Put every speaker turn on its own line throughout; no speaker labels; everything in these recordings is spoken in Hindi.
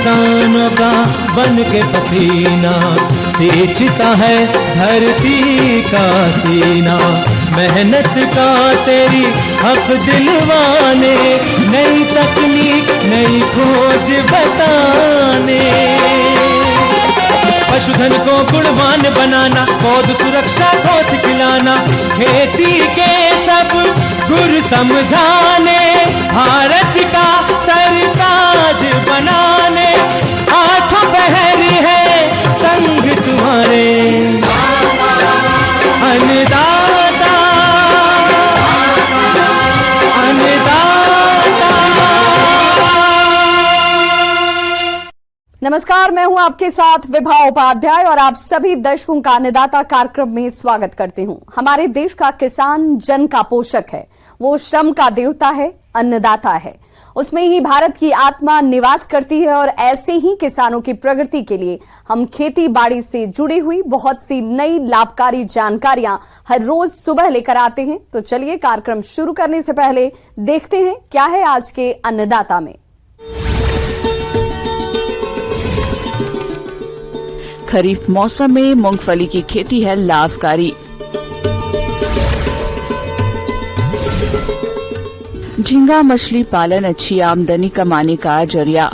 किसानों का बन के पसीना, सींचता है धरती का सीना। मेहनत का तेरी हक दिलवाने, नई तकनीक नई खोज बताने। पशुधन को गुणवान बनाना, पौध सुरक्षा को सिखलाना, खेती के सब गुर समझाने, भारत का सरताज बनाने। आठों पहर है संग तुम्हारे, अन्नदाता अन्नदाता।
नमस्कार, मैं हूं आपके साथ विभा उपाध्याय और आप सभी दर्शकों का अन्नदाता कार्यक्रम में स्वागत करती हूं। हमारे देश का किसान जन का पोषक है, वो श्रम का देवता है, अन्नदाता है। उसमें ही भारत की आत्मा निवास करती है और ऐसे ही किसानों की प्रगति के लिए हम खेती बाड़ी से जुड़ी हुई बहुत सी नई लाभकारी जानकारियां हर रोज सुबह लेकर आते हैं। तो चलिए कार्यक्रम शुरू करने से पहले देखते हैं क्या है आज के अन्नदाता में।
खरीफ मौसम में मूंगफली की खेती है लाभकारी। झींगा मछली पालन अच्छी आमदनी कमाने का जरिया।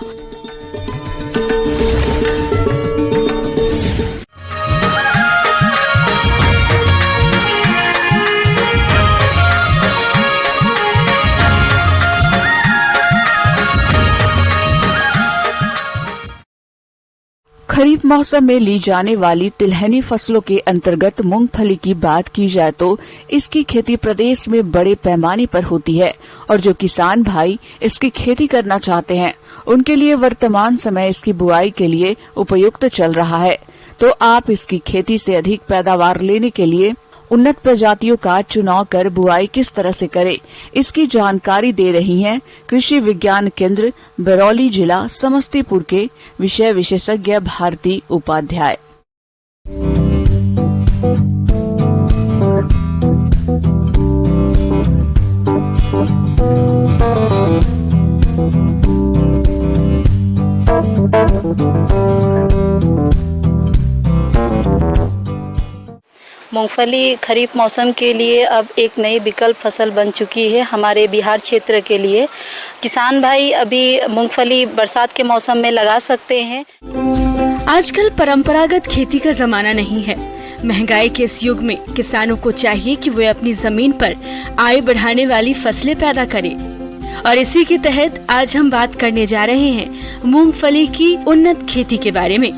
खरीफ मौसम में ली जाने वाली तिलहनी फसलों के अंतर्गत मूंगफली की बात की जाए तो इसकी खेती प्रदेश में बड़े पैमाने पर होती है और जो किसान भाई इसकी खेती करना चाहते हैं उनके लिए वर्तमान समय इसकी बुआई के लिए उपयुक्त चल रहा है। तो आप इसकी खेती से अधिक पैदावार लेने के लिए उन्नत प्रजातियों का चुनाव कर बुआई किस तरह से करें, इसकी जानकारी दे रही हैं कृषि विज्ञान केंद्र बरौली जिला समस्तीपुर के विषय विशेषज्ञ भारती उपाध्याय।
मूंगफली खरीफ मौसम के लिए अब एक नई विकल्प फसल बन चुकी है हमारे बिहार क्षेत्र के लिए। किसान भाई अभी मूंगफली बरसात के मौसम में लगा सकते हैं।
आजकल परंपरागत खेती का जमाना नहीं है। महंगाई के इस युग में किसानों को चाहिए कि वे अपनी जमीन पर आय बढ़ाने वाली फसलें पैदा करें और इसी के तहत आज हम बात करने जा रहे हैं मूंगफली की उन्नत खेती के बारे में।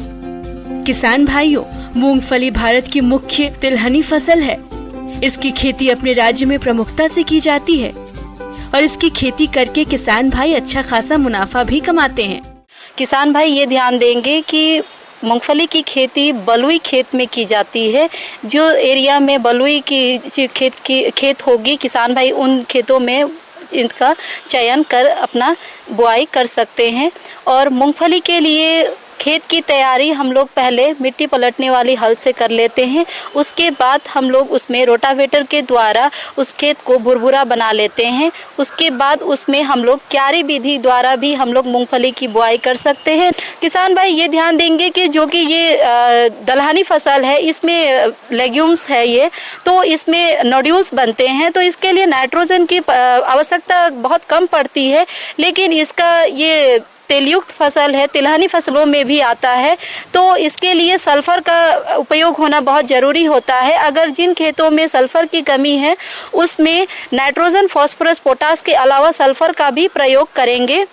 किसान भाइयों, मूंगफली भारत की मुख्य तिलहनी फसल है। इसकी खेती अपने राज्य में प्रमुखता से की जाती है और इसकी खेती करके किसान भाई अच्छा खासा मुनाफा भी कमाते हैं।
किसान भाई ये ध्यान देंगे कि मूंगफली की खेती बलुई खेत में की जाती है। जो एरिया में बलुई की खेत होगी, किसान भाई उन खेतों में इनका चयन कर अपना बुआई कर सकते हैं। और मूंगफली के लिए खेत की तैयारी हम लोग पहले मिट्टी पलटने वाली हल से कर लेते हैं। उसके बाद हम लोग उसमें रोटावेटर के द्वारा उस खेत को भुरभुरा बना लेते हैं। उसके बाद उसमें हम लोग क्यारी विधि द्वारा भी हम लोग मूंगफली की बुआई कर सकते हैं। किसान भाई ये ध्यान देंगे कि जो कि ये दलहनी फसल है, इसमें लेग्यूम्स है ये, तो इसमें नोड्यूल्स बनते हैं, तो इसके लिए नाइट्रोजन की आवश्यकता बहुत कम पड़ती है। लेकिन इसका ये तेलयुक्त फसल है, तिलहनी फसलों में भी आता है, तो इसके लिए सल्फर का उपयोग होना बहुत ज़रूरी होता है। अगर जिन खेतों में सल्फर की कमी है उसमें नाइट्रोजन, फास्फोरस, पोटास के अलावा सल्फर का भी प्रयोग करेंगे।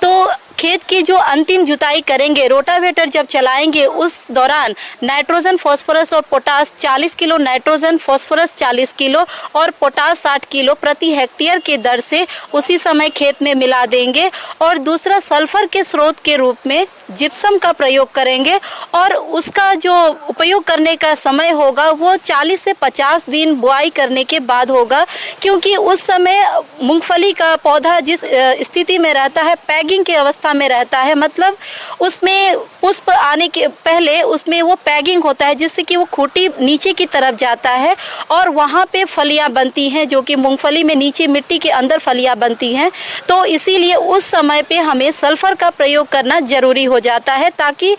तो खेत की जो अंतिम जुताई करेंगे, रोटावेटर जब चलाएंगे, उस दौरान नाइट्रोजन, फास्फोरस और potash 40 kilo nitrogen, phosphorus 40 kilo और पोटास 60 किलो प्रति हेक्टेयर के दर से उसी समय खेत में मिला देंगे। और दूसरा, सल्फर के स्रोत के रूप में जिप्सम का प्रयोग करेंगे और उसका जो उपयोग करने का समय होगा वो 40 से 50 दिन बुआई करने के बाद होगा, क्योंकि उस समय मूंगफली का पौधा जिस स्थिति में रहता है, पैगिंग की अवस्था अवस्था में रहता है, मतलब उसमें पुष्प आने के पहले उसमें वो पैगिंग होता है जिससे कि वो खूंटी नीचे की तरफ जाता है और वहाँ पे फलियाँ बनती हैं, जो कि मूंगफली में नीचे मिट्टी के अंदर फलियाँ बनती हैं। तो इसीलिए उस समय पे हमें सल्फर का प्रयोग करना ज़रूरी हो जाता है, ताकि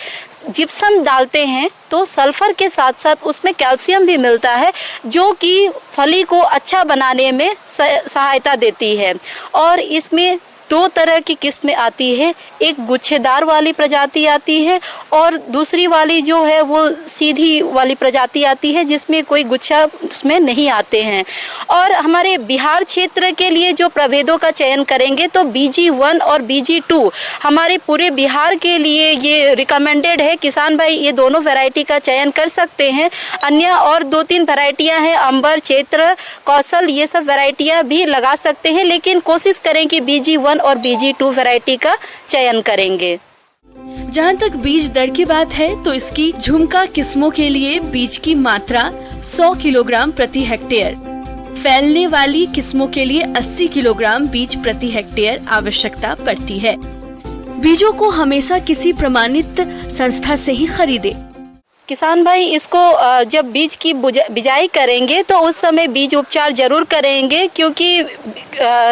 जिप्सम डालते हैं तो सल्फर के साथ साथ उसमें कैल्शियम भी मिलता है, जो कि फली को अच्छा बनाने में सहायता देती है। और इसमें 2 तरह की किस्में आती है, एक गुच्छेदार वाली प्रजाति आती है और दूसरी वाली जो है वो सीधी वाली प्रजाति आती है जिसमें कोई गुच्छा उसमें नहीं आते हैं। और हमारे बिहार क्षेत्र के लिए जो प्रभेदों का चयन करेंगे तो BG1 और BG2 हमारे पूरे बिहार के लिए ये रिकमेंडेड है। किसान भाई ये दोनों वैरायटी का चयन कर सकते हैं। अन्य और 2-3 वैरायटियाँ हैं, अंबर, चैत्र, कौशल, ये सब वैरायटियाँ भी लगा सकते हैं, लेकिन कोशिश करें कि BG1 और BG2 वैरायटी का चयन करेंगे।
जहाँ तक बीज दर की बात है तो इसकी झुमका किस्मों के लिए बीज की मात्रा 100 किलोग्राम प्रति हेक्टेयर, फैलने वाली किस्मों के लिए 80 किलोग्राम बीज प्रति हेक्टेयर आवश्यकता पड़ती है। बीजों को हमेशा किसी प्रमाणित संस्था से ही खरीदे।
किसान भाई इसको जब बीज की बिजाई करेंगे तो उस समय बीज उपचार जरूर करेंगे, क्योंकि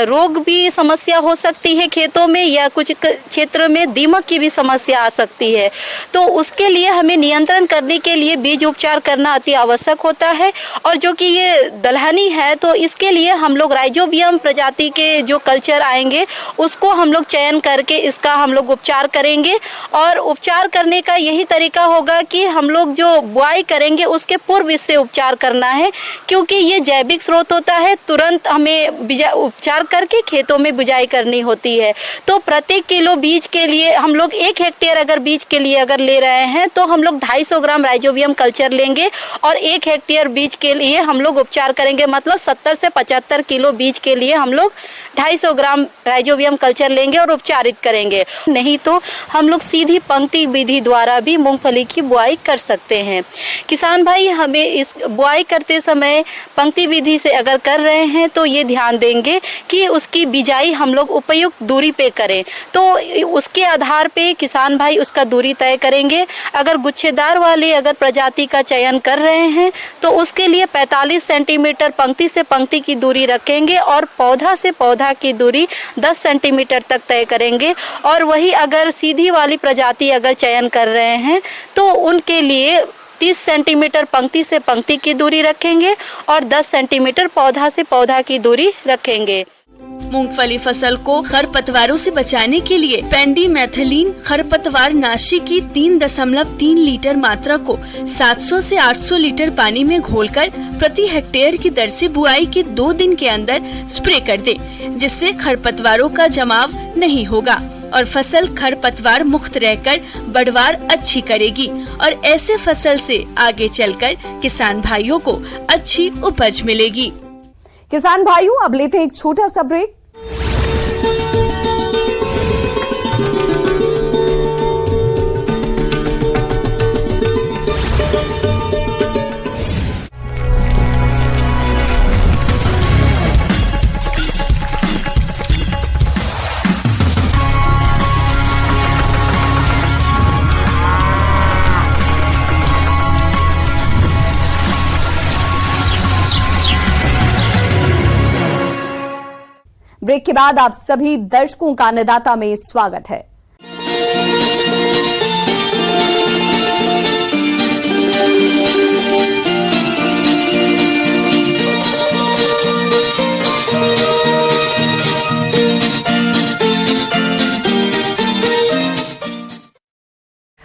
रोग भी समस्या हो सकती है खेतों में, या कुछ क्षेत्र में दीमक की भी समस्या आ सकती है। तो उसके लिए हमें नियंत्रण करने के लिए बीज उपचार करना अति आवश्यक होता है। और जो कि ये दलहनी है तो इसके लिए हम लोग राइजोबियम प्रजाति के जो कल्चर आएंगे उसको हम लोग चयन करके इसका हम लोग उपचार करेंगे। और उपचार करने का यही तरीका होगा कि हम लोग जो बुआई करेंगे उसके पूर्व इससे उपचार करना है, क्योंकि ये जैविक स्रोत होता है, तुरंत हमें उपचार करके खेतों में बिजाई करनी होती है। तो प्रति किलो बीज के लिए हम लोग 1 हेक्टेयर अगर बीज के लिए अगर ले रहे हैं तो हम लोग 250 ग्राम राइजोबियम कल्चर लेंगे और 1 हेक्टेयर बीज के लिए हम लोग उपचार करेंगे, मतलब 70 से 75 किलो बीज के लिए हम लोग 250 ग्राम राइजोबियम कल्चर लेंगे और उपचारित करेंगे। नहीं तो हम लोग सीधी पंक्ति विधि द्वारा भी मूंगफली की बुआई कर सकते हैं। किसान भाई हमें इस बुआई करते समय पंक्ति विधि से अगर कर रहे हैं तो ये ध्यान देंगे कि उसकी बिजाई हम लोग उपयुक्त दूरी पे करें। तो उसके आधार पे किसान भाई उसका दूरी तय करेंगे। अगर गुच्छेदार वाले अगर प्रजाति का चयन कर रहे हैं तो उसके लिए 45 सेंटीमीटर पंक्ति से पंक्ति की दूरी रखेंगे और पौधा से पौधा की दूरी 10 सेंटीमीटर तक तय करेंगे। और वही अगर सीधी वाली प्रजाति अगर चयन कर रहे हैं तो उनके लिए 30 सेंटीमीटर पंक्ति से पंक्ति की दूरी रखेंगे और 10 सेंटीमीटर पौधा से पौधा की दूरी रखेंगे।
मूंगफली फसल को खरपतवारों से बचाने के लिए पेंडीमेथिलीन खरपतवार नाशी की 3.3 लीटर मात्रा को 700 से 800 लीटर पानी में घोलकर प्रति हेक्टेयर की दर से बुआई के 2 दिन के अंदर स्प्रे कर दे, जिससे खरपतवारों का जमाव नहीं होगा और फसल खरपतवार मुक्त रहकर बढ़वार अच्छी करेगी और ऐसे फसल से आगे चलकर किसान भाइयों को अच्छी उपज मिलेगी।
किसान भाइयों अब लेते हैं एक छोटा सा ब्रेक। ब्रेक के बाद आप सभी दर्शकों का अन्नदाता में स्वागत है।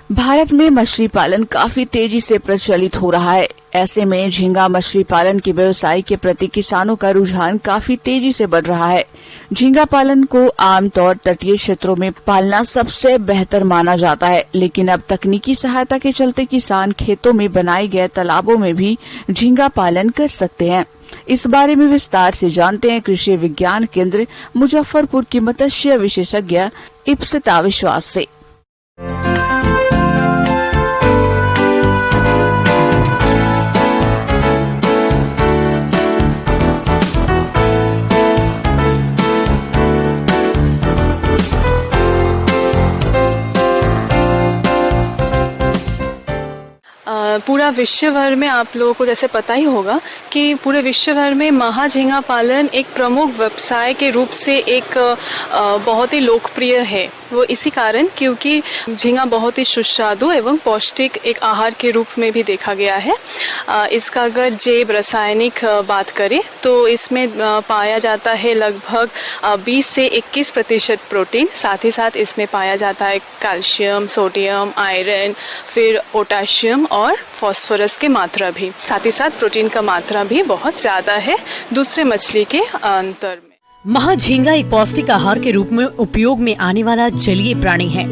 भारत में मछली पालन काफी तेजी से प्रचलित हो रहा है। ऐसे में झींगा मछली पालन के व्यवसाय के प्रति किसानों का रुझान काफी तेजी से बढ़ रहा है। झींगा पालन को आमतौर तटीय क्षेत्रों में पालना सबसे बेहतर माना जाता है, लेकिन अब तकनीकी सहायता के चलते किसान खेतों में बनाए गए तालाबों में भी झींगा पालन कर सकते हैं। इस बारे में विस्तार से जानते हैं कृषि विज्ञान केंद्र मुजफ्फरपुर की मत्स्य विशेषज्ञ इप्सिता विश्वास से।
पूरा विश्व भर में आप लोगों को जैसे पता ही होगा कि पूरे विश्व भर में महाझींगा पालन एक प्रमुख व्यवसाय के रूप से एक बहुत ही लोकप्रिय है। वो इसी कारण क्योंकि झींगा बहुत ही सुस्वादु एवं पौष्टिक एक आहार के रूप में भी देखा गया है। इसका अगर जैव रासायनिक बात करें तो इसमें पाया जाता है लगभग 20 से 21% प्रोटीन। साथ ही साथ इसमें पाया जाता है कैल्शियम, सोडियम, आयरन, फिर पोटाशियम और फास्फोरस की मात्रा भी। साथ ही साथ प्रोटीन का मात्रा भी बहुत ज़्यादा है दूसरे मछली के अंतर में।
महाझींगा एक पौष्टिक आहार के रूप में उपयोग में आने वाला जलीय प्राणी है।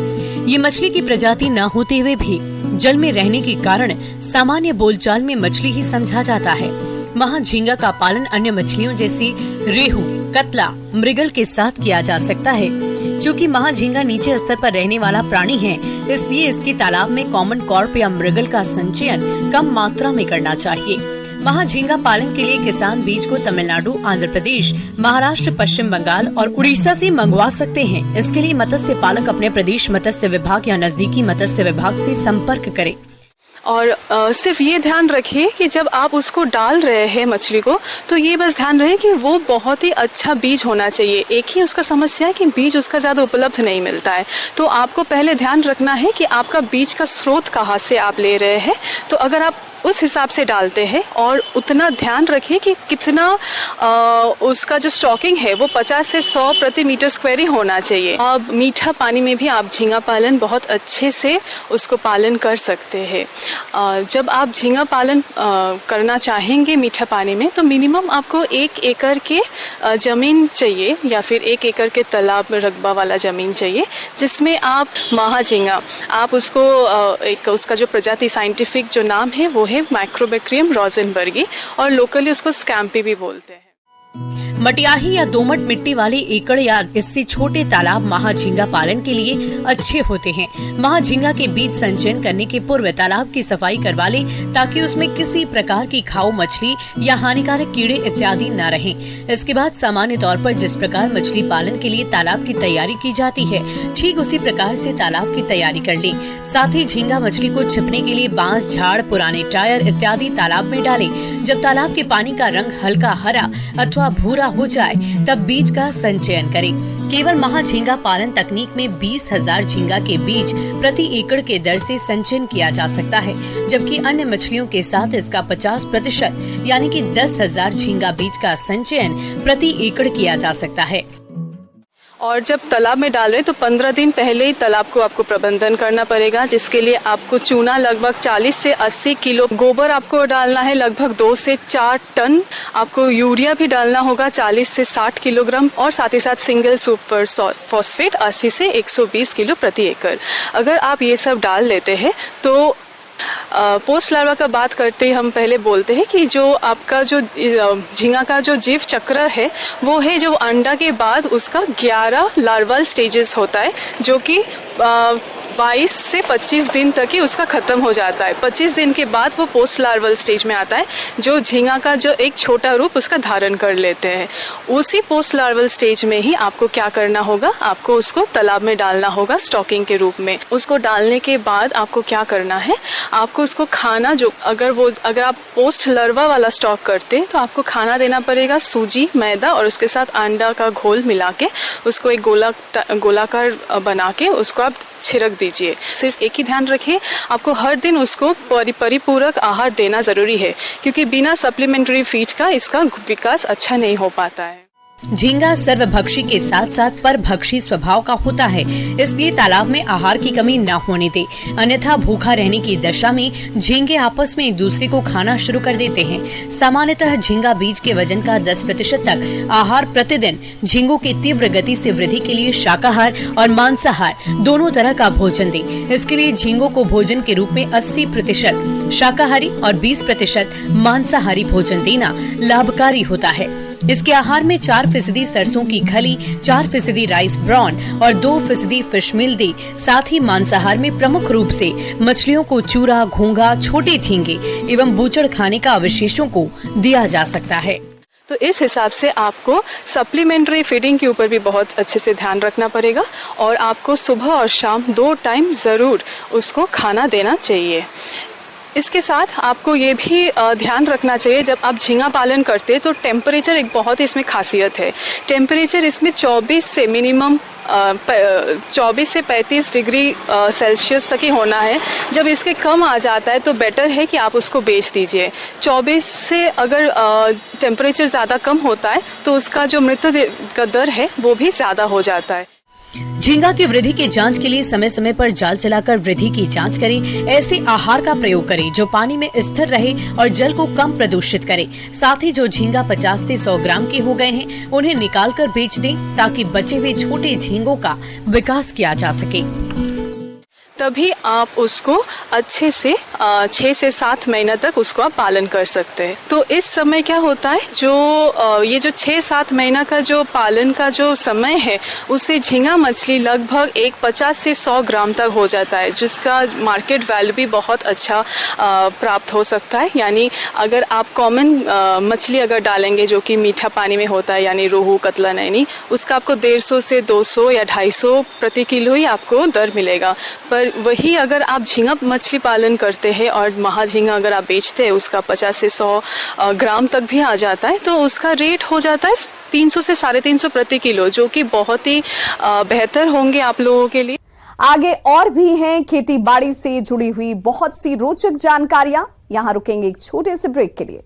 ये मछली की प्रजाति न होते हुए भी जल में रहने के कारण सामान्य बोलचाल में मछली ही समझा जाता है। महाझींगा का पालन अन्य मछलियों जैसी रेहू, कतला, मृगल के साथ किया जा सकता है। चूँकि महाझींगा नीचे स्तर पर रहने वाला प्राणी है, इसलिए इसके तालाब में कॉमन कॉर्प या मृगल का संचयन कम मात्रा में करना चाहिए। महाझींगा पालन के लिए किसान बीज को तमिलनाडु, आंध्र प्रदेश, महाराष्ट्र, पश्चिम बंगाल और उड़ीसा से मंगवा सकते हैं। इसके लिए मत्स्य पालक अपने प्रदेश मत्स्य विभाग या नजदीकी मत्स्य विभाग से संपर्क करें।
और सिर्फ ये ध्यान रखिए कि जब आप उसको डाल रहे हैं मछली को, तो ये बस ध्यान रहे कि वो बहुत ही अच्छा बीज होना चाहिए। एक ही उसका समस्या है कि बीज उसका ज़्यादा उपलब्ध नहीं मिलता है। तो आपको पहले ध्यान रखना है कि आपका बीज का स्रोत कहाँ से आप ले रहे हैं। तो अगर आप उस हिसाब से डालते हैं और उतना ध्यान रखिए कि कितना उसका जो स्टॉकिंग है वो 50 से 100 प्रति मीटर स्क्वायर ही होना चाहिए। अब मीठा पानी में भी आप झींगा पालन बहुत अच्छे से उसको पालन कर सकते हैं। जब आप झींगा पालन करना चाहेंगे मीठा पानी में, तो मिनिमम आपको 1 एकड़ के ज़मीन चाहिए या फिर 1 एकड़ के तालाब रकबा वाला ज़मीन चाहिए, जिसमें आप महाझींगा आप उसको एक उसका जो प्रजाति साइंटिफिक जो नाम है वो है माइक्रोबैक्टीरियम रोज़नबर्गी और लोकली उसको स्कैम्पी भी बोलते हैं।
मटियाही या दोमट मिट्टी वाले एकड़ या इससे छोटे तालाब महाझींगा पालन के लिए अच्छे होते हैं। महाझींगा के बीज संचयन करने के पूर्व तालाब की सफाई करवा ले, ताकि उसमें किसी प्रकार की खाऊ मछली या हानिकारक कीड़े इत्यादि न रहें। इसके बाद सामान्य तौर पर जिस प्रकार मछली पालन के लिए तालाब की तैयारी की जाती है, ठीक उसी प्रकार से तालाब की तैयारी कर ले। साथ ही झींगा मछली को छिपने के लिए बांस, झाड़, पुराने टायर इत्यादि तालाब में डालें। जब तालाब के पानी का रंग हल्का हरा अथवा भूरा हो जाए, तब बीज का संचयन करें। केवल महाझींगा पालन तकनीक में 20,000 झींगा के बीज प्रति एकड़ के दर से संचयन किया जा सकता है, जबकि अन्य मछलियों के साथ इसका 50% यानी कि 10,000 झींगा बीज का संचयन प्रति एकड़ किया जा सकता है।
और जब तालाब में डाल रहे तो 15 दिन पहले ही तालाब को आपको प्रबंधन करना पड़ेगा, जिसके लिए आपको चूना लगभग 40 से 80 किलो, गोबर आपको डालना है लगभग 2 से 4 टन, आपको यूरिया भी डालना होगा 40 से 60 किलोग्राम और साथ ही साथ सिंगल सुपर फॉस्फेट 80 से 120 किलो प्रति एकड़। अगर आप ये सब डाल लेते हैं तो पोस्ट लार्वा का बात करते हम पहले बोलते हैं कि जो आपका जो झींगा का जो जीव चक्र है वो है जो अंडा के बाद उसका 11 लार्वल स्टेजेस होता है, जो कि 22 से 25 दिन तक ही उसका ख़त्म हो जाता है। 25 दिन के बाद वो पोस्ट लार्वल स्टेज में आता है, जो झींगा का जो एक छोटा रूप उसका धारण कर लेते हैं। उसी पोस्ट लार्वल स्टेज में ही आपको क्या करना होगा, आपको उसको तालाब में डालना होगा स्टॉकिंग के रूप में। उसको डालने के बाद आपको क्या करना है, आपको उसको खाना जो अगर आप पोस्ट लार्वा वाला स्टॉक करते हैं तो आपको खाना देना पड़ेगा सूजी, मैदा और उसके साथ अंडा का घोल मिला के उसको एक गोलाकार बना के उसको आप छिड़क दीजिए। सिर्फ एक ही ध्यान रखिए, आपको हर दिन उसको परिपूरक आहार देना ज़रूरी है, क्योंकि बिना सप्लीमेंट्री फीड का इसका विकास अच्छा नहीं हो पाता है।
झींगा सर्वभक्षी के साथ साथ परभक्षी स्वभाव का होता है, इसलिए तालाब में आहार की कमी न होने दे, अन्यथा भूखा रहने की दशा में झींगे आपस में एक दूसरे को खाना शुरू कर देते हैं। सामान्यतः झींगा बीज के वजन का 10% तक आहार प्रतिदिन झींगों की तीव्र गति से वृद्धि के लिए शाकाहार और मांसाहार दोनों तरह का भोजन दे। इसके लिए झींगों को भोजन के रूप में 80% शाकाहारी और 20% मांसाहारी भोजन देना लाभकारी होता है। इसके आहार में 4% सरसों की खली, 4% राइस ब्राउन और 2% फिश मील दे। साथ ही मांसाहार में प्रमुख रूप से मछलियों को चूरा, घोंघा, छोटे झींगे एवं बूचड़ खाने का अवशेषों को दिया जा सकता है।
तो इस हिसाब से आपको सप्लीमेंट्री फीडिंग के ऊपर भी बहुत अच्छे से ध्यान रखना पड़ेगा और आपको सुबह और शाम 2 टाइम ज़रूर उसको खाना देना चाहिए। इसके साथ आपको ये भी ध्यान रखना चाहिए, जब आप झींगा पालन करते हैं तो टेम्परेचर एक बहुत इसमें खासियत है। टेम्परेचर इसमें 24 से मिनिमम 24 से 35 डिग्री सेल्सियस तक ही होना है। जब इसके कम आ जाता है तो बेटर है कि आप उसको बेच दीजिए। 24 से अगर टेम्परेचर ज़्यादा कम होता है तो उसका जो मृत्यु का दर है वो भी ज़्यादा हो जाता है।
झींगा की वृद्धि की जांच के लिए समय समय पर जाल चलाकर वृद्धि की जांच करें। ऐसे आहार का प्रयोग करें जो पानी में स्थिर रहे और जल को कम प्रदूषित करे। साथ ही जो झींगा 50 से 100 ग्राम के हो गए हैं उन्हें निकाल कर बेच दें ताकि बचे हुए छोटे झींगों का विकास किया जा सके।
तभी आप उसको अच्छे से 6 से 7 महीना तक उसको आप पालन कर सकते हैं। तो इस समय क्या होता है, जो ये जो 6-7 महीना का जो पालन का जो समय है उससे झींगा मछली लगभग 50 से 100 ग्राम तक हो जाता है, जिसका मार्केट वैल्यू भी बहुत अच्छा प्राप्त हो सकता है। यानी अगर आप कॉमन मछली अगर डालेंगे जो कि मीठा पानी में होता है, यानी रोहू, कतला, नैनी, उसका आपको 150 से 200 या 250 प्रति किलो ही आपको दर मिलेगा। पर वही अगर आप झींगा मछली पालन करते हैं और महाझींगा अगर आप बेचते हैं, उसका 50 से 100 ग्राम तक भी आ जाता है, तो उसका रेट हो जाता है 300 से 350 प्रति किलो, जो कि बहुत ही बेहतर होंगे आप लोगों के लिए।
आगे और भी हैं खेती बाड़ी से जुड़ी हुई बहुत सी रोचक जानकारियां। यहां रुकेंगे एक छोटे से ब्रेक के लिए।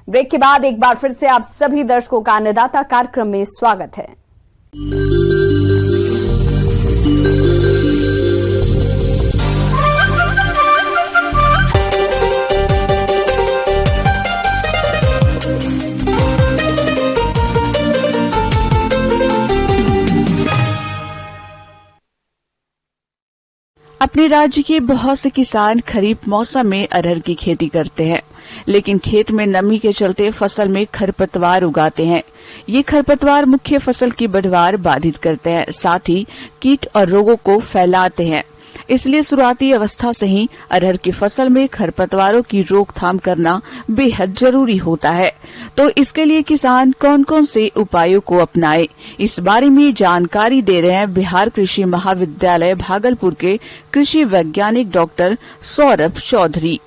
ब्रेक के बाद एक बार फिर से आप सभी दर्शकों का अन्नदाता कार्यक्रम में स्वागत है।
अपने राज्य के बहुत से किसान खरीफ मौसम में अरहर की खेती करते हैं, लेकिन खेत में नमी के चलते फसल में खरपतवार उगाते हैं। ये खरपतवार मुख्य फसल की पैदावार बाधित करते हैं, साथ ही कीट और रोगों को फैलाते हैं। इसलिए शुरुआती अवस्था से ही अरहर की फसल में खरपतवारों की रोकथाम करना बेहद जरूरी होता है। तो इसके लिए किसान कौन कौन से उपायों को अपनाएं, इस बारे में जानकारी दे रहे हैं बिहार कृषि महाविद्यालय भागलपुर के कृषि वैज्ञानिक डॉक्टर सौरभ चौधरी।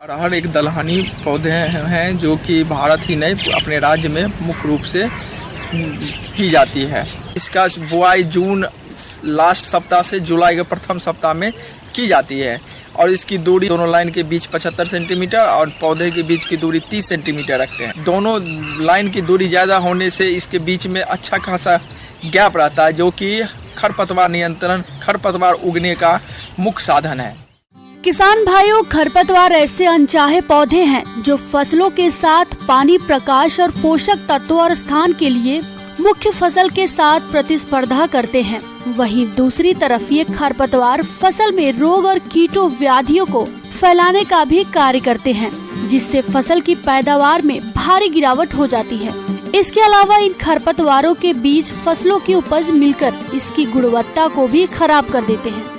अरहर एक दलहनी पौधे हैं जो कि भारत ही नहीं अपने राज्य में मुख्य रूप से की जाती है। इसका बुआई जून लास्ट सप्ताह से जुलाई के प्रथम सप्ताह में की जाती है और इसकी दूरी दोनों लाइन के बीच 75 सेंटीमीटर और पौधे के बीच की दूरी 30 सेंटीमीटर रखते हैं। दोनों लाइन की दूरी ज़्यादा होने से इसके बीच में अच्छा खासा गैप रहता है, जो कि खरपतवार नियंत्रण, खरपतवार उगने का मुख्य साधन है।
किसान भाइयों, खरपतवार ऐसे अनचाहे पौधे हैं जो फसलों के साथ पानी, प्रकाश और पोषक तत्वों और स्थान के लिए मुख्य फसल के साथ प्रतिस्पर्धा करते हैं। वहीं दूसरी तरफ ये खरपतवार फसल में रोग और कीटों, व्याधियों को फैलाने का भी कार्य करते हैं, जिससे फसल की पैदावार में भारी गिरावट हो जाती है। इसके अलावा इन खरपतवारों के बीज फसलों की उपज मिलकर इसकी गुणवत्ता को भी खराब कर देते हैं।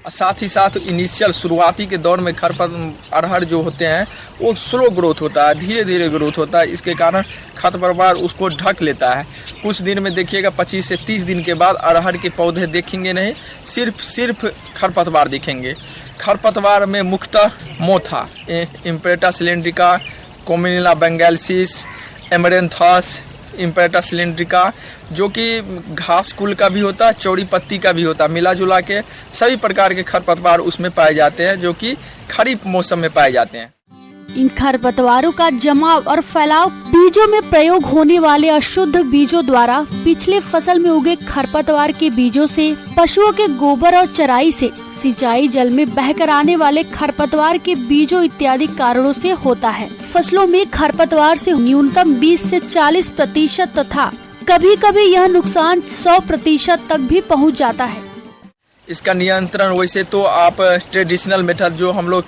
साथ ही साथ इनिशियल शुरुआती के दौर में अरहर जो होते हैं वो स्लो ग्रोथ होता है, धीरे धीरे ग्रोथ होता है। इसके कारण खरपतवार उसको ढक लेता है। कुछ दिन में देखिएगा 25 से 30 दिन के बाद अरहर के पौधे देखेंगे नहीं, सिर्फ खरपतवार दिखेंगे। खरपतवार में मुख्यतः मोथा, इम्पेटा सिलेंड्रिका, कोमिनिला बेंगेलसिस, एमरेंथस, इम्पेटा सिलेंड्रिका, जो कि घास कुल का भी होता है, चौड़ी पत्ती का भी होता है, मिला जुला के सभी प्रकार के खरपतवार उसमें पाए जाते हैं, जो कि खरीफ मौसम में पाए जाते हैं।
इन खरपतवारों का जमाव और फैलाव बीजों में प्रयोग होने वाले अशुद्ध बीजों द्वारा पिछले फसल में उगे खरपतवार के बीजों से, पशुओं के गोबर और चराई से, सिंचाई जल में बहकर आने वाले खरपतवार के बीजों इत्यादि कारणों से होता है। फसलों में खरपतवार से न्यूनतम 20 से 40% तथा कभी कभी यह नुकसान 100% तक भी पहुंच जाता है।
इसका नियंत्रण वैसे तो आप ट्रेडिशनल मेथड जो हम लोग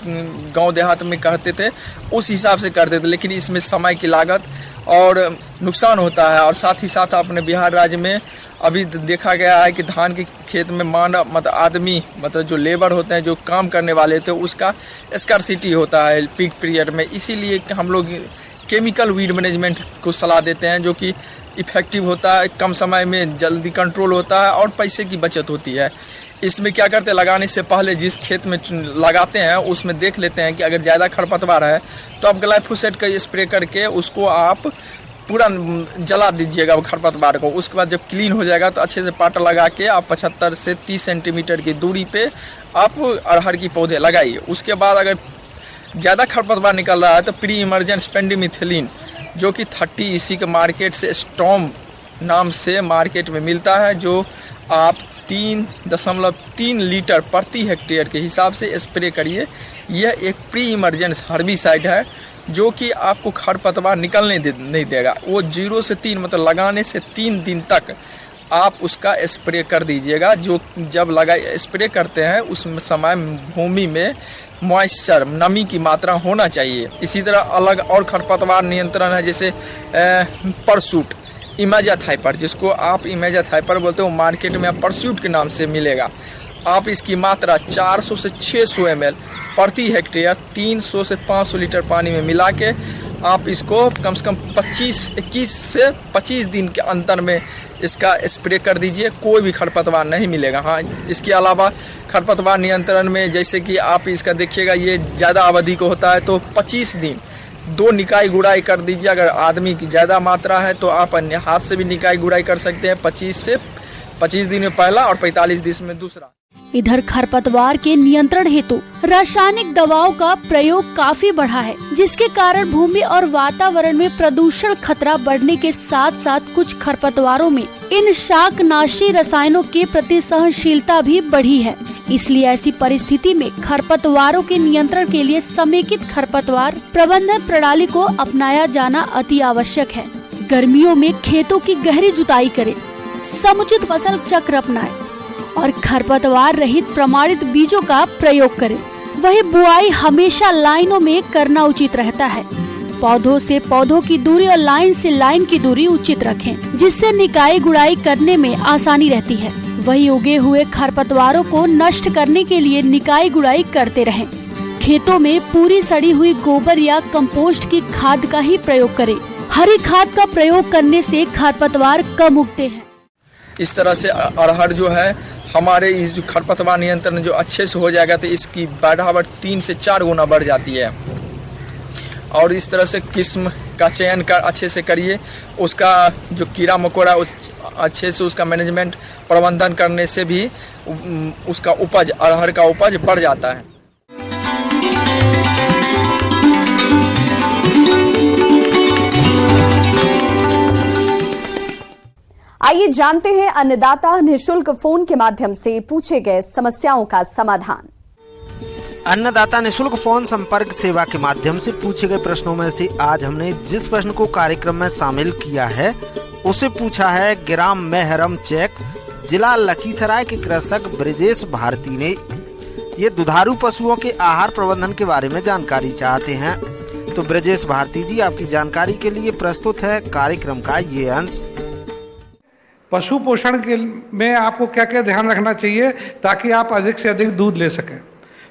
गांव देहात में करते थे उस हिसाब से करते थे, लेकिन इसमें समय की लागत और नुकसान होता है। और साथ ही साथ अपने बिहार राज्य में अभी देखा गया है कि धान के खेत में मानव मतलब आदमी मतलब जो लेबर होते हैं जो काम करने वाले थे उसका स्कार्सिटी होता है पीक पीरियड में। इसीलिए हम लोग केमिकल वीड मैनेजमेंट को सलाह देते हैं जो कि इफ़ेक्टिव होता है, कम समय में जल्दी कंट्रोल होता है और पैसे की बचत होती है। इसमें क्या करते हैं, लगाने से पहले जिस खेत में लगाते हैं उसमें देख लेते हैं कि अगर ज़्यादा खरपतवार है तो आप ग्लाइफोसेट का स्प्रे करके उसको आप पूरा जला दीजिएगा वो खरपतवार को। उसके बाद जब क्लीन हो जाएगा तो अच्छे से पाटा लगा के आप 75 से 30 सेंटीमीटर की दूरी पे आप अरहर की पौधे लगाइए। उसके बाद अगर ज़्यादा खरपतवार निकल रहा है तो प्री इमर्जेंस पेंडिमिथिलिन जो कि 30 इसी के मार्केट से स्टॉर्म नाम से मार्केट में मिलता है, जो आप 3.3 लीटर प्रति हेक्टेयर के हिसाब से स्प्रे करिए। यह एक प्री इमरजेंस हर्बिसाइड है जो कि आपको खरपतवार निकलने नहीं देगा। वो 0 से 3 मतलब लगाने से 3 दिन तक आप उसका स्प्रे कर दीजिएगा। जो जब स्प्रे करते हैं उस समय भूमि में मॉइस्चर नमी की मात्रा होना चाहिए। इसी तरह अलग और खरपतवार नियंत्रण है जैसे परसूट इमेजाथाइपर, जिसको आप इमेजाथाइपर बोलते हो, मार्केट में परसूट के नाम से मिलेगा। आप इसकी मात्रा 400 से 600 ml प्रति हेक्टेयर 300 से 500 लीटर पानी में मिला के आप इसको कम से कम 21 से 25 दिन के अंतर में इसका स्प्रे कर दीजिए। कोई भी खरपतवार नहीं मिलेगा। हाँ, इसके अलावा खरपतवार नियंत्रण में जैसे कि आप इसका देखिएगा ये ज़्यादा अवधि को होता है तो 25 दिन 2 निकाई गुड़ाई कर दीजिए। अगर आदमी की ज़्यादा मात्रा है तो आप अन्य हाथ से भी निकाई गुड़ाई कर सकते हैं। 25 दिन में पहला और 45 दिन में दूसरा।
इधर खरपतवार के नियंत्रण हेतु रासायनिक दवाओं का प्रयोग काफी बढ़ा है, जिसके कारण भूमि और वातावरण में प्रदूषण खतरा बढ़ने के साथ साथ कुछ खरपतवारों में इन शाकनाशी रसायनों के प्रति सहनशीलता भी बढ़ी है। इसलिए ऐसी परिस्थिति में खरपतवारों के नियंत्रण के लिए समेकित खरपतवार प्रबंधन प्रणाली को अपनाया जाना अति आवश्यक है। गर्मियों में खेतों की गहरी जुताई करें, समुचित फसल चक्र अपनाएं और खरपतवार रहित प्रमाणित बीजों का प्रयोग करें। वही बुआई हमेशा लाइनों में करना उचित रहता है। पौधों से पौधों की दूरी और लाइन से लाइन की दूरी उचित रखें, जिससे निकाई गुड़ाई करने में आसानी रहती है। वही उगे हुए खरपतवारों को नष्ट करने के लिए निकाई गुड़ाई करते रहें। खेतों में पूरी सड़ी हुई गोबर या कंपोस्ट की खाद का ही प्रयोग करें। हरी खाद का प्रयोग करने से खरपतवार कम उगते हैं।
इस तरह से अरहर जो है हमारे इस जो खरपतवार नियंत्रण जो अच्छे से हो जाएगा तो इसकी पैदावार 3 से 4 गुना बढ़ जाती है। और इस तरह से किस्म का चयन कर अच्छे से करिए। उसका जो कीड़ा मकोड़ा उस अच्छे से उसका मैनेजमेंट प्रबंधन करने से भी उसका उपज अरहर का उपज बढ़ जाता है।
आइए जानते हैं अन्नदाता निःशुल्क फोन के माध्यम से पूछे गए समस्याओं का समाधान।
अन्नदाता निःशुल्क फोन संपर्क सेवा के माध्यम से पूछे गए प्रश्नों में से आज हमने जिस प्रश्न को कार्यक्रम में शामिल किया है उसे पूछा है ग्राम मेहरम चेक, जिला लखीसराय के कृषक ब्रजेश भारती ने। ये दुधारू पशुओं के आहार प्रबंधन के बारे में जानकारी चाहते हैं। तो ब्रजेश भारती जी, आपकी जानकारी के लिए प्रस्तुत है कार्यक्रम का ये अंश।
पशु पोषण के में आपको क्या क्या ध्यान रखना चाहिए ताकि आप अधिक से अधिक दूध ले सकें।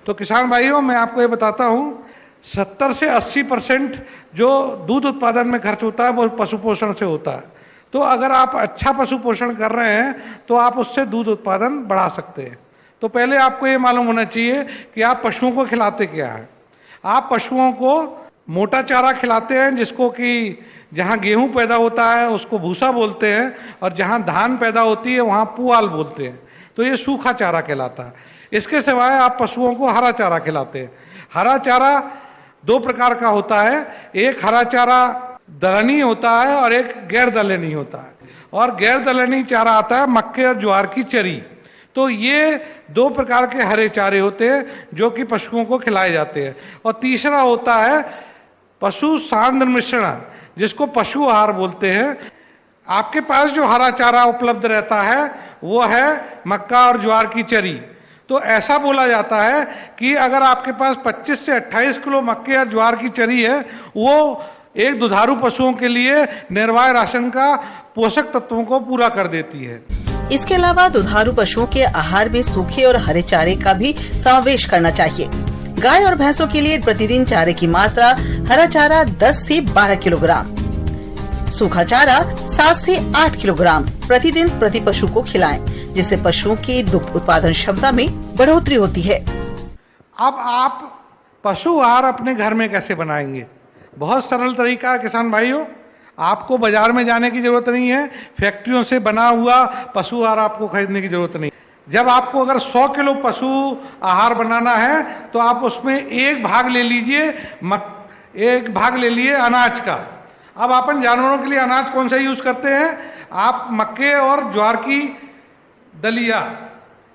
तो किसान भाइयों, मैं आपको ये बताता हूँ 70 से 80% जो दूध उत्पादन में खर्च होता है वो पशु पोषण से होता है। तो अगर आप अच्छा पशु पोषण कर रहे हैं तो आप उससे दूध उत्पादन बढ़ा सकते हैं। तो पहले आपको ये मालूम होना चाहिए कि आप पशुओं को खिलाते क्या है। आप पशुओं को मोटा चारा खिलाते हैं, जिसको कि जहाँ गेहूं पैदा होता है उसको भूसा बोलते हैं और जहाँ धान पैदा होती है वहाँ पुआल बोलते हैं। तो ये सूखा चारा कहलाता है। इसके सिवाय आप पशुओं को हरा चारा खिलाते हैं। हरा चारा दो प्रकार का होता है, एक हरा चारा दलहनी होता है और एक गैर दलहनी होता है। और गैर दलहनी चारा आता है मक्के और ज्वार की चरी। तो ये दो प्रकार के हरे चारे होते हैं जो कि पशुओं को खिलाए जाते हैं। और तीसरा होता है पशु सांद्र मिश्रण, जिसको पशु आहार बोलते हैं। आपके पास जो हरा चारा उपलब्ध रहता है वो है मक्का और ज्वार की चरी। तो ऐसा बोला जाता है कि अगर आपके पास 25 से 28 किलो मक्के और ज्वार की चरी है, वो एक दुधारू पशुओं के लिए निर्वाह राशन का पोषक तत्वों को पूरा कर देती है।
इसके अलावा दुधारू पशुओं के आहार में सूखे और हरे चारे का भी समावेश करना चाहिए। गाय और भैंसों के लिए प्रतिदिन चारे की मात्रा हरा चारा 10 से 12 किलोग्राम, सूखा चारा 7 से 8 किलोग्राम प्रतिदिन प्रति पशु को खिलाएं, जिससे पशुओं की दुग्ध उत्पादन क्षमता में बढ़ोतरी होती है।
अब आप पशु आहार अपने घर में कैसे बनाएंगे? बहुत सरल तरीका है किसान भाइयों। आपको बाजार में जाने की जरूरत नहीं है, फैक्ट्रियों से बना हुआ पशु आहार आपको खरीदने की जरूरत नहीं। जब आपको अगर 100 किलो पशु आहार बनाना है तो आप उसमें एक भाग ले लीजिए, एक भाग ले लिए अनाज का। अब अपन जानवरों के लिए अनाज कौन सा यूज करते हैं? आप मक्के और ज्वार की दलिया,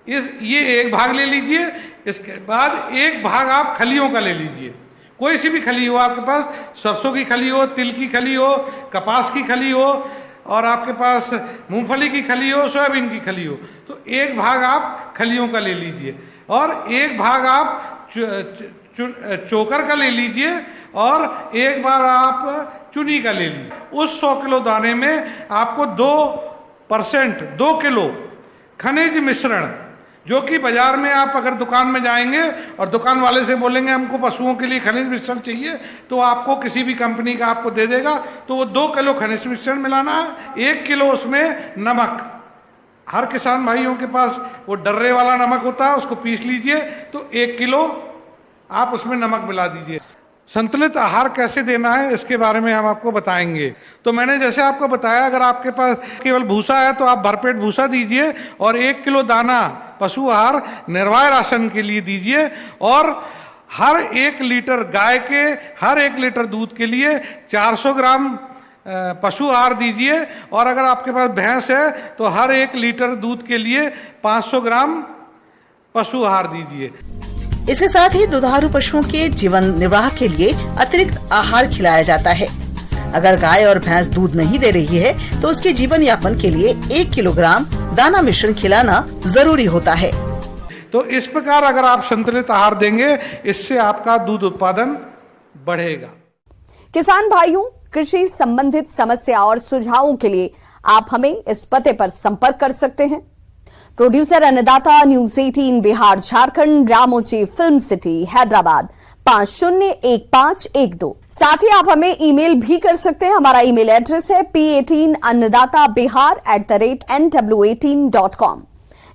ये एक भाग ले लीजिए। इसके बाद एक भाग आप खलियों का ले लीजिए, कोई सी भी खली हो आपके पास, सरसों की खली हो, तिल की खली हो, कपास की खली हो, और आपके पास मूंगफली की खली हो, सोयाबीन की खली हो। तो एक भाग आप खलियों का ले लीजिए और एक भाग आप चोकर का ले लीजिए और एक बार आप चुनी का ले लीजिए। उस 100 किलो दाने में आपको 2% 2 किलो खनिज मिश्रण, जो कि बाजार में आप अगर दुकान में जाएंगे और दुकान वाले से बोलेंगे हमको पशुओं के लिए खनिज मिश्रण चाहिए, तो आपको किसी भी कंपनी का आपको दे देगा। तो वो 2 किलो खनिज मिश्रण मिलाना है। 1 किलो उसमें नमक, हर किसान भाइयों के पास वो डर्रे वाला नमक होता है, उसको पीस लीजिए। तो 1 किलो आप उसमें नमक मिला दीजिए। संतुलित आहार कैसे देना है इसके बारे में हम आपको बताएंगे। तो मैंने जैसे आपको बताया, अगर आपके पास केवल भूसा है तो आप भरपेट भूसा दीजिए और 1 किलो दाना पशु आहार निर्वाह राशन के लिए दीजिए। और हर 1 लीटर गाय के हर 1 लीटर दूध के लिए 400 ग्राम पशु आहार दीजिए। और अगर आपके पास भैंस है तो हर 1 लीटर दूध के लिए 500 ग्राम पशु आहार दीजिए।
इसके साथ ही दुधारू पशुओं के जीवन निर्वाह के लिए अतिरिक्त आहार खिलाया जाता है। अगर गाय और भैंस दूध नहीं दे रही है तो उसके जीवन यापन के लिए 1 किलोग्राम दाना मिश्रण खिलाना जरूरी होता है।
तो इस प्रकार अगर आप संतुलित आहार देंगे, इससे आपका दूध उत्पादन बढ़ेगा।
किसान भाइयों, कृषि संबंधित समस्या और सुझावों के लिए आप हमें इस पते पर संपर्क कर सकते हैं। प्रोड्यूसर अन्नदाता, news 18 Bihar Jharkhand, Ramoji film city Hyderabad 501512। साथ ही आप हमें ईमेल भी कर सकते हैं। हमारा ईमेल एड्रेस है p18annadatabihar@nw18.com।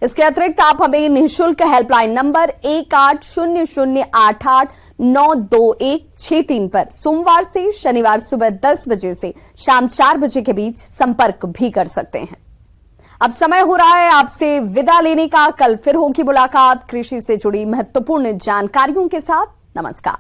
इसके अतिरिक्त आप हमें निःशुल्क हेल्पलाइन नंबर 180088921633 पर सोमवार से शनिवार सुबह 10 बजे से शाम 4 बजे के बीच संपर्क भी कर सकते हैं। अब समय हो रहा है आपसे विदा लेने का। कल फिर होगी मुलाकात कृषि से जुड़ी महत्वपूर्ण जानकारियों के साथ। नमस्कार।